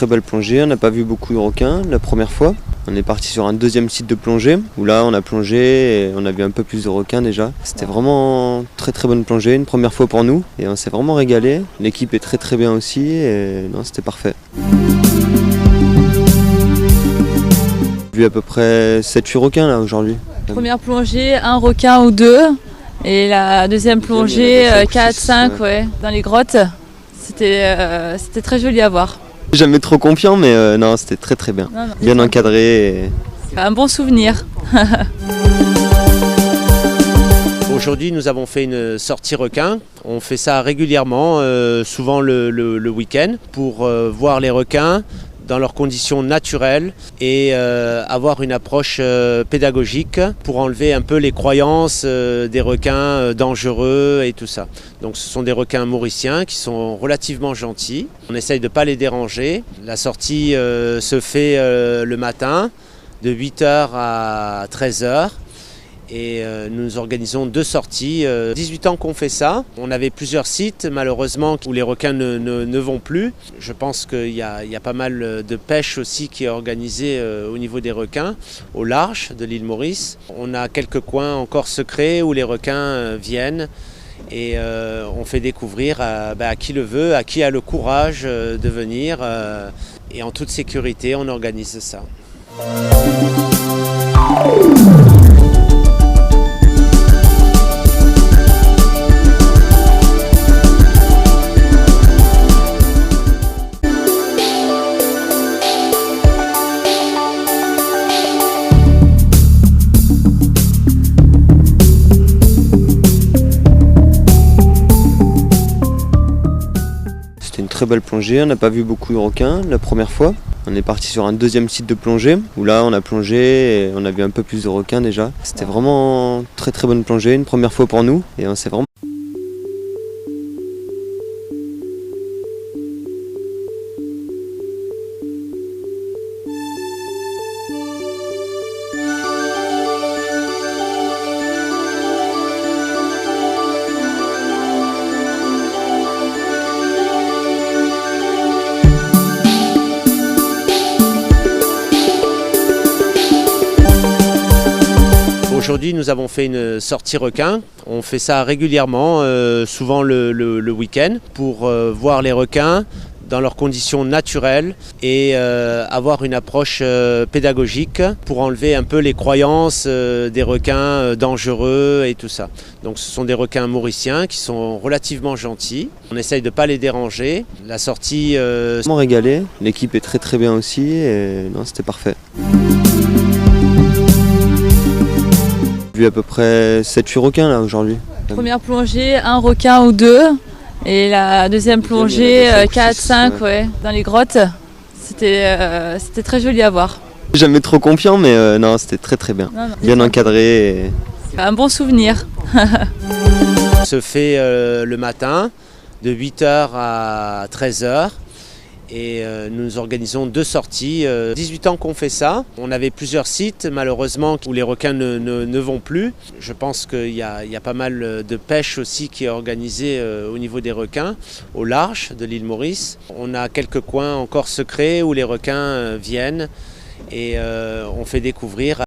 très belle plongée, on n'a pas vu beaucoup de requins la première fois. On est parti sur un deuxième site de plongée où là on a plongé et on a vu un peu plus de requins déjà. C'était vraiment très bonne plongée, une première fois pour nous et on s'est vraiment régalé. L'équipe est très bien aussi et non, c'était parfait. J'ai vu à peu près 7-8 requins là aujourd'hui. Première plongée, un requin ou deux. Et la deuxième plongée, 4-5 ouais, dans les grottes. C'était très joli à voir. Jamais trop confiant mais non, c'était très bien. Non, bien encadré. Et... un bon souvenir. Aujourd'hui, nous avons fait une sortie requin. On fait ça régulièrement, souvent le week-end, pour voir les requins dans leurs conditions naturelles et avoir une approche pédagogique pour enlever un peu les croyances des requins dangereux et tout ça. Donc ce sont des requins mauriciens qui sont relativement gentils. On essaye de ne pas les déranger. La sortie se fait le matin de 8h à 13h. Et nous organisons 2 sorties. 18 ans qu'on fait ça. On avait plusieurs sites, malheureusement, où les requins ne vont plus. Je pense qu'il y a pas mal de pêche aussi qui est organisée au niveau des requins, au large de l'île Maurice. On a quelques coins encore secrets où les requins viennent. Et on fait découvrir à qui le veut, à qui a le courage de venir. Et en toute sécurité, on organise ça. C'était une très belle plongée, on n'a pas vu beaucoup de requins la première fois. On est parti sur un deuxième site de plongée où là on a plongé et on a vu un peu plus de requins déjà. C'était vraiment très bonne plongée, une première fois pour nous et on s'est vraiment... Aujourd'hui, nous avons fait une sortie requin. On fait ça régulièrement, souvent le week-end, pour voir les requins dans leurs conditions naturelles et avoir une approche pédagogique pour enlever un peu les croyances des requins dangereux et tout ça. Donc ce sont des requins mauriciens qui sont relativement gentils. On essaye de ne pas les déranger. La sortie... vraiment régalé, l'équipe est très bien aussi et non, c'était parfait. J'ai vu à peu près 7-8 requins là aujourd'hui. Première plongée, un requin ou deux. Et la deuxième plongée, 4-5 ouais, dans les grottes. C'était très joli à voir. Jamais trop confiant mais non, c'était très bien. Bien encadré. Et... un bon souvenir. se fait le matin de 8h à 13h. Et nous organisons 2 sorties. 18 ans qu'on fait ça. On avait plusieurs sites, malheureusement, où les requins ne vont plus. Je pense qu'il y a pas mal de pêche aussi qui est organisée au niveau des requins, au large de l'île Maurice. On a quelques coins encore secrets où les requins viennent et on fait découvrir